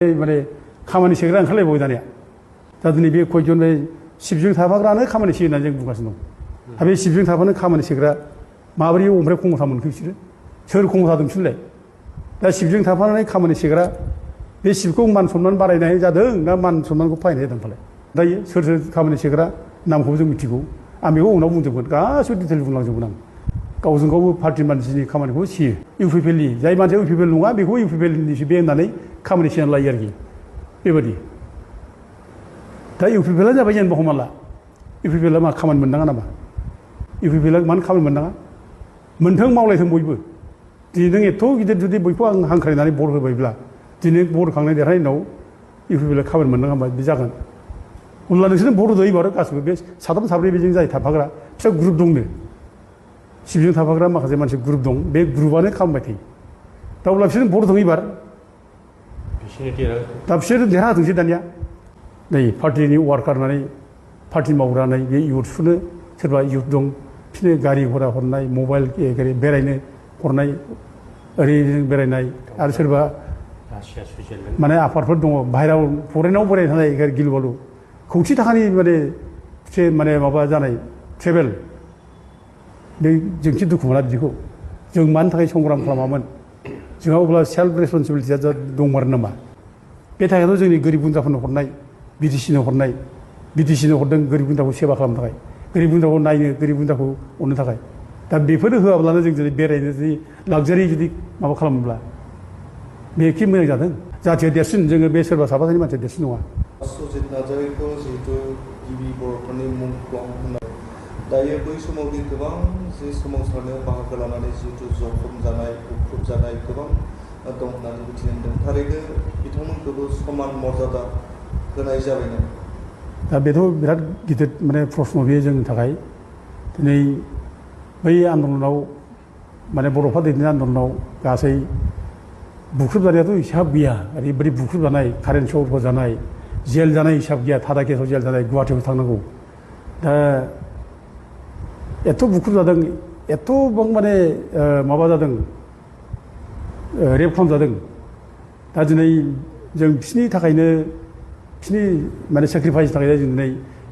माने खामानि सेग्रा ओंखारलायबावबाय दानिया दा दिनै बे कयजन बे सिबजों थाफाग्रानो खामानि सेयो होननानै जों बुंगासिनो दं दा बे सिबजों थाफानो खामानि सेग्रा माबोरै ओमफ्राय खमथा मोनखो बिसोरो सोर खमथा दं बिसोरलाय दा सिबजों थाफानानै खामानि सेग्रा बे सिबखौ मान सनमान बारायनाय जादों ना मान सनमानखौ फायनाय जादों फालाय दायो सोर सोर खामानि सेग्रा नामखौ जों मिथिगौ आं बेखौ उनाव बुंजोबगोन गासिबो डिटेल बुंलांजोबगोन आं गावजों गावबो पार्टि मानसिनि खामानिखौ सियो इउपिपिएलनि जाय मानसिया इउपिपिएल नङा बेखौ इउपिपिएलनिसो बे होननानै खामानि सिनानै लायो आरोखि बेबायदि दा इउपिपिएलआ जाबाय जेनेबा हमना ला इउपिपिएलआ मा खामानि मोननाङा नामा इउपिपिएलआ मानो खामानि मोननाङा मोनथों मावलायथों बयबो दिनै नों एथ' गिदिर जुदि बयखौ आं हांख्रायनानै भट होबायब्ला दिनै भट होखांनाय देरहानायनि उनाव इउपिपिएलआ खामानि मोननाङा होनबा बे जागोन अब्ला नोंसोरनो भट होदो एबार गासिबो बे साथाम साब्रै बेजों जाय थाफाग्रा फिसा ग्रुप दंनो सिबजों थाफाग्रा माखासे मानसि ग्रुप दं बे ग्रुपआनो खालामबाय थायो दा अब्ला बिसोरनो भट होदों एबार दा बिसोर देरहाथोंसै दानिया नै पार्टिनि वार्कार होननानै पार्टि मावग्रा होननाय बे इउथफोरनो सोरबा इउथ दं बिसोरनो गारि घरा हरनाय मबाइल बेरायनो हरनाय ओरैजों बेरायनाय आरो सोरबा माने आफादफोर दङ बाहेरायाव फरेनाव बेरायनो थानाय गिलु बालु खौथि थाखानि माने माबा जानाय ट्रेभेल बे जोंसो दुखु मोना बिदिखौ जों मानि थाखाय संग्राम खालामामोन जोंहा अब्ला सेल्फ रेसपन्सिबिलिटिया दंमारो नामा बे थाखायथ' जोंनि गोरिब गुन्द्राफोरनो हरनाय बिटिसिनो हरनाय बिटिसिनो हरदों गोरिब गुन्द्राखौ सेवा खालामनो थाखाय गोरिब गुन्द्राखौ नायनो गोरिब गुन्द्राखौ अननो थाखाय दा बेफोरो होआब्लानो जों जुदि बेरायनो जुदि लाक्जारि जुदि माबा खालामोब्ला बे एखे मोजां जादों जाथिया देरसिन जोङो बे सोरबा साफा सानै मानसिया देरसिन नङा सजित नार्जारिखौ जिहेतु गिबि बर'फोरनि मुंख्लं होननाय दायो बै समाव गोबां जे सोमावसारनायाव बाहागो लानानै जिहेतु जखम जानाय बुख्रुब जानाय गोबां दं होननानै मिथिनो मोनदों थारैनो बिथांमोनखौबो समान मर्यादा होनाय जाबायना दा बेथ' बिराद गिदिर माने प्रश्न बेयो जोंनि थाखाय दिनै बै आन्दलनाव माने बर'फ्रा दैदेननाय आन्दलनाव गासै बुख्रुब जानायाथ' हिसाब गैया ओरैबायदि बुख्रुब जानाय कारेन्ट सक होजानाय जेल जानाय हिसाब गैया थादा केसाव जेल जानाय गुवाहाटियाव थांनांगौ दा एथ' बुख्रुब जादों एथ'बां माने माबा जादों रेप खालामजादों दा दिनै जों बिसोरनि थाखायनो बिसोरनि माने सेक्रिफाइसनि थाखाय जों दिनै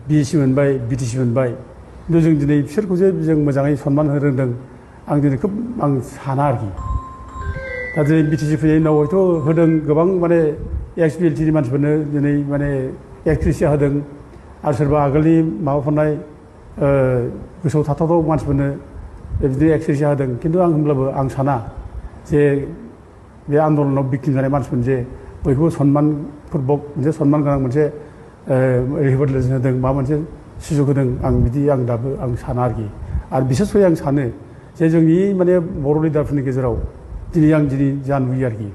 बिएसि मोनबाय बिटिसि मोनबाय खिन्थु जों दिनै बिसोरखौसो जों मोजाङै सनमान होनो रोंदों आं दिनै खोब आं साना आरोखि दा दिनै बिटिसि फैनायनि उनाव हयथ' होदों गोबां माने एक्स बिएलटिनि मानसिफोरनो दिनै माने एक्ट्रिसिया होदों आरो सोरबा आगोलनि माबाफोरनाय गोसोआव थाथावथाव मानसिफोरनो बिदिनो एक्ट्रिसिया होदों खिन्थु आं होनब्लाबो आं साना जे बे आन्दलनाव भिक्टिम जानाय मानसिफोरनो जे बयखौबो सनमानफोरबक मोनसे सनमान गोनां मोनसे रिहेबिलिटेसन होदों माबा मोनसे सुजुग होदों आं बिदि आं दाबो आं साना आरोखि आरो बिसेसकय आं सानो जे जोंनि माने बर' लिडारफोरनि गेजेराव दिनै जा नुयो आरोखि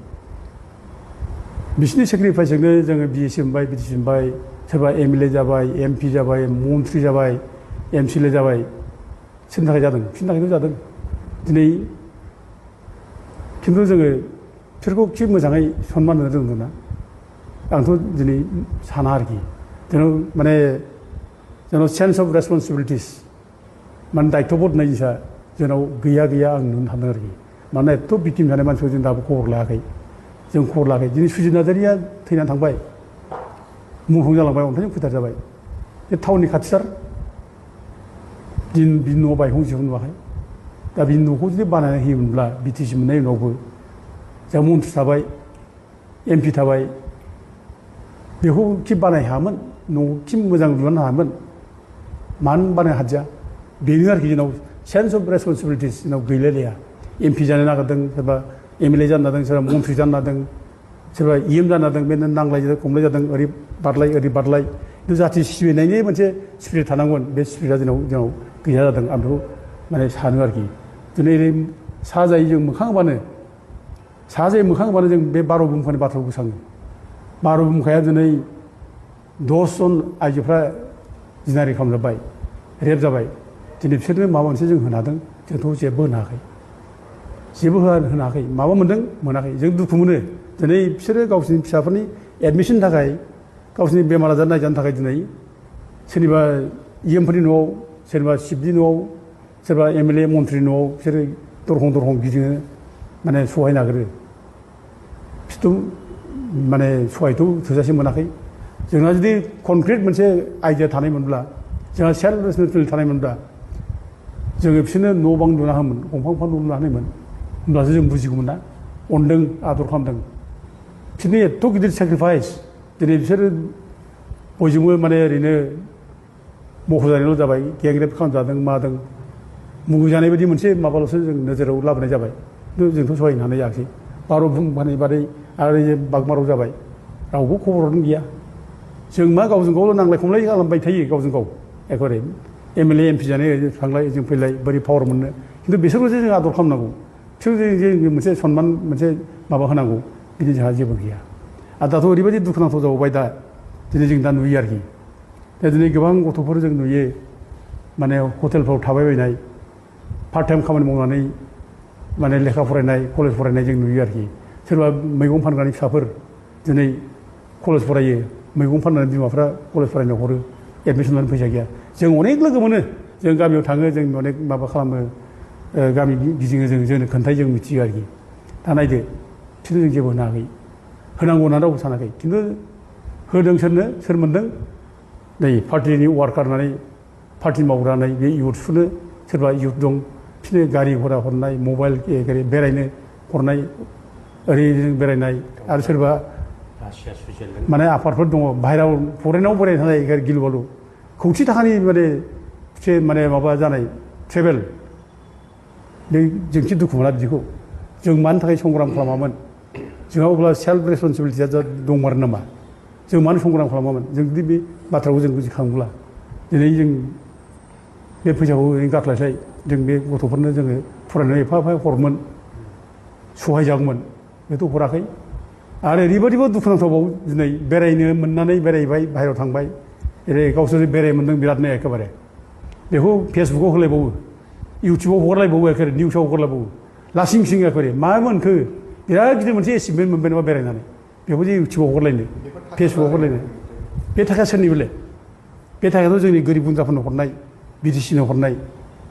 बिसोरनि सेक्रिफाइसजोंनो जोङो बिएसि मोनबाय बिटिसि मोनबाय सोरबा एमएलए जाबाय एमपि जाबाय मन्थ्रि जाबाय एमसिएलए जाबाय सोरनि थाखाय जादों बिसोरनि थाखायनो जादों दिनै खिन्थु जोङो बिसोरखौ थि मोजाङै सनमान होनो रोंदों ना आंथ' दिनै साना आरोखि जोंनाव माने जोंनाव सेन्स अफ रेसपन्सिबिलिटिस माने दायित्वबोध होननाय जिनिसा जोंनाव गैया आं नुनो थांदों आरोखि मानोना एथ' भिक्टिम जानाय मानसिखौ जों दाबो खबर लायाखै जों खबर लायाखै दिनै सुजित नार्जारिया थैनानै थांबाय मुंख्लं जालांबाय अन्थाइजों फोथार जाबाय बे टाउननि खाथिथार बिनि न'आव बायखंसेखौ नुवाखै दा बिनि न'खौ जुदि बानायना होयोमोनब्ला बिटिसि मोननायनि उनावबो जों मन्थ्रि थाबाय एमपि थाबाय बेखौ खि बानाय हायामोन न'खौ खि मोजां लुनो हायामोन मानो बानायनो हादिया बेनो आरोखि जोंनाव सेन्स अफ रेसपन्सिबिलिटिस जोंनाव गैलायलाया एमपि जानो नागिरदों सोरबा एमएलए जानो नागिरदों सोरबा मन्थ्रि जानो नागिरदों सोरबा इएम जानो नागिरदों बे नांलाय खमलाय जादों ओरै बारलाय खिन्थु जाथि सिबिनायनि मोनसे स्पिरिट थानांगोन बे स्पिरिटआ जोंनाव गैया जादों आं बेखौ माने सानो आरोखि दिनै ओरै साजायै जों मोखां होबानो जों बे 12 बुमखानि बाथ्राखौ गोसोखाङो 12 बुमखाया दिनै 10 जन आइजोफ्रा जिनाहारि खालामजाबाय रेप जाबाय दिनै बिसोरनो माबा मोनसे जों होनो हादों जोंथ' जेबो होनो हायाखै जेबो होनो हायाखै माबा मोनदों मोनाखै जों दुखु मोनो दिनै बिसोरो गावसोरनि फिसाफोरनि एडमिसननि थाखाय गावसोरनि बेमार आजार नायजानो थाखाय दिनै सोरनिबा इएमफोरनि न'आव सोरनिबा सिबनि न'आव सोरबा एमएलए मन्थ्रि न'आव बिसोरो दरखं गिदिङो माने सहाय नागिरो बिसोरथ' माने सहायथ' थोजासे मोनाखै जोंहा जुदि कनक्रिट मोनसे आइडिया थानायमोनब्ला जोंहा सेल्फ रेसपन्सिबिलिटि थानायमोनब्ला जोङो बिसोरनो न' बां लुना होमोन गंफां गंफां न' लुना होनायमोन होमब्लासो जों बुजिगौमोन ना अनदों आदर खालामदों बिसोरनि एथ' गिदिर सेक्रिफाइस दिनै बिसोरो बयजोंबो माने ओरैनो मख'जानायल' जाबाय गेंरेप खालामजादों मादों मुगैजानाय बायदि मोनसे माबाल'सो जों नोजोराव लाबोनाय जाबाय खिन्थु जोंथ' सहायनो हानाय जायाखै बार' बुंबानाय बादै आरो बागमाराव जाबाय रावबो खबर हरनो गैया जों मा गावजों गावल' नांलाय खमलाय खालामबाय थायो गावजों गाव एखेबारे एमएलए एमपि जानाय थांलाय जों फैलाय बोरै पावार मोननो खिन्थु बिसोरखौसो जों आदर खालामनांगौ बिसोर जों मोनसे सनमान मोनसे माबा होनांगौ बिदि जोंहा जेबो गैया आरो दाथ' ओरैबायदि दुखुनांथाव जाबावबाय दा दिनै जों दा नुयो आरोखि दा दिनै गोबां गथ'फोर जों नुयो माने हटेलफ्राव थाबायबायनाय पार्ट टाइम खामानि मावनानै माने लेखा फरायनाय कलेज फरायनाय जों नुयो आरोखि सोरबा मैगं फानग्रानि फिसाफोर दिनै कलेज फरायो मैगं फाननानै बिमाफ्रा कलेज फरायनो हरो एडमिसन लानो फैसा गैया जों अनेक लोगो मोनो जों गामियाव थाङो जों अनेक माबा खालामो गामि गिदिङो जोंनो खोन्थायो जों मिथियो आरोखि दा नायदो बिसोरनो जों जेबो होनो हायाखै होनांगौ होननानै रावबो सानाखै खिन्थु होदों सोरनो सोर मोनदों नै पार्टिनि वार्कार होननानै पार्टि मावग्रा होननाय बे इउथ्सफोरनो सोरबा इउथ दं बिसोरनो गारि घरा हरनाय मबाइल बेरायनो हरनाय ओरैनो बेरायनाय आरो सोरबा माने आफादफोर दङ बाहेरायाव फरेनाव बेरायनो थानाय गिलु बालु खौथि थाखानि माने माबा जानाय ट्रेभेल बे जोंसो दुखु मोना बिदिखौ जों मानि थाखाय संग्राम खालामामोन जोंहा अब्ला सेल्फ रेसपन्सिबिलिटिया दंमारो नामा जों मानो संग्राम खालामामोन जों जुदि बे बाथ्राखौ जों बुजिखाङोब्ला दिनै जों बे फैसाखौ ओरैनो गारस्लायस्लाय जों बे गथ'फोरनो जोङो फरायनायाव एफा एफा हरमोन सहाय जागौमोन बेथ' हराखै आरो ओरैबायदिबो दुखुनांथावबाव दिनै बेरायनो मोननानै बेरायबाय बाहेरायाव थांबाय ओरै गावसोर बेराय मोन्दों बिरादनो एखेबारे बेखौ फेसबुकाव होलायबावो इउटुबाव हगारलायबावो एखेबारे निउसाव हगारलायबावो लासिं सिं एखेबारे मा मोनखो बिराद गिदिर मोनसे एचिभमेन्ट मोनबाय नामा बेरायनानै बेखौ जे इउटुबाव हगारलायनो फेसबुकाव हगारलायनो बे थाखाया सोरनि बेलाय बे थाखायाथ' जोंनि गोरिब गुन्द्राफोरनो हरनाय बिटिसिनो हरनाय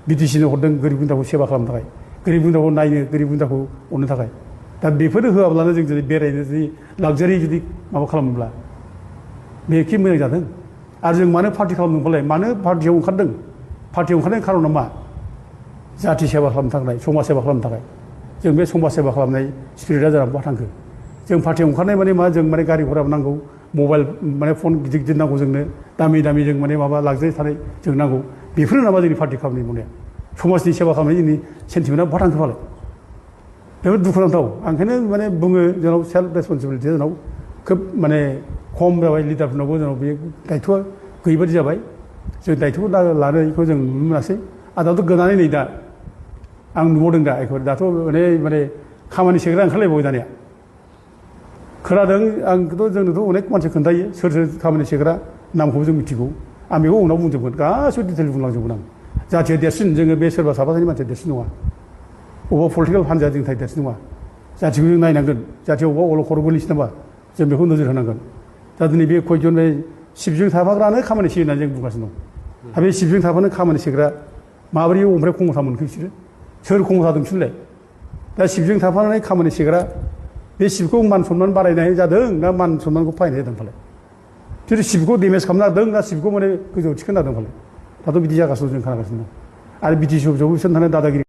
बिटिसिनो हरदों गोरिब गुन्द्राखौ सेबा खालामनो थाखाय गोरिब गुन्द्राखौ नायनो गोरिब गुन्द्राखौ अननो थाखाय दा बेफोरो होआब्लानो जों जुदि बेरायनो जुदि लाक्जारि जुदि माबा खालामोब्ला बे एखे मोजां जादों आरो जों मानो पार्टि खालामदोंबालाय मानो पार्टियाव ओंखारदों पार्टियाव ओंखारनायनि खारना मा जाथि सेबा खालामनो थाखाय समाज सेबा खालामनो थाखाय जों बे समाज सेबा खालामनाय स्पिरिटआ जोंहा बहा थांखो जों पार्टियाव ओंखारनाय माने मा जों माने गारि घरा नांगौ मबाइल माने फन गिदिर गिदिर नांगौ जोंनो दामि दामि जों माने माबा लाक्जारि थानाय जों नांगौ बेफोरो नामा जोंनि पार्टि खालामनाय मावनाया समाजनि सेबा खालामनाय जोंनि सेन्टिमेन्टआ बहा थांखो फालाय बेफोर दुखुनांथाव आं ओंखायनो माने बुङो जोंनाव सेल्फ रेसपन्सिबिलिटिया जोंनाव खोब माने खम जाबाय लिडारफोरनावबो जोंनाव बे दायथ'आ गैयिबादि जाबाय जों दायथ'खौ लानायखौ जों नुनो मोनासै आरो दाथ' गोनानै नै दा आं नुबावदों दा एखेबारे दाथ' माने खामानि सेग्रा ओंखारलायबावबाय दानिया खोनादों आंथ' जोंनोथ' अनेक मानसि खोन्थायो सोर सोर खामानि सेग्रा नामखौबो जों मिथिगौ आं बेखौ उनाव बुंजोबगोन गासिबो डिटेल बुंलांजोबगोन आं जाथिया देरसिन जोङो बे सोरबा साफा सानै मानसिया देरसिन नङा अबेबा पलिटिकेल हान्जाया जोंनि थाखाय देरसिन नङा जाथिखौ जों नायनांगोन जाथिया अबेबा अलखर गोलैसै नामा जों बेखौ नोजोर होनांगोन दा दिनै बे खयजन बे सिबजों थाफाग्रानो खामानि सेयो होननानै जों बुंगासिनो दं दा बे सिबजों थाफानो खामानि सेग्रा माबोरै ओमफ्राय खमथा मोनखो बिसोरो सोर खमथा दं बिसोरलाय दा सिबजों थाफानानै खामानि सेग्रा बे सिबखौ मान सनमान बारायनाय जादों ना मान सनमानखौ फायनाय जादों फालाय बिसोर सिबखौ डेमेज खालामनो नागिरदों ना सिबखौ माने गोजौआव थिखोनो नागिरदों फालाय दाथ' बिदि जागासिनो जों खोनागासिनो दं आरो बिटिसि अफिसावबो बिसोर थानाय दादागिरि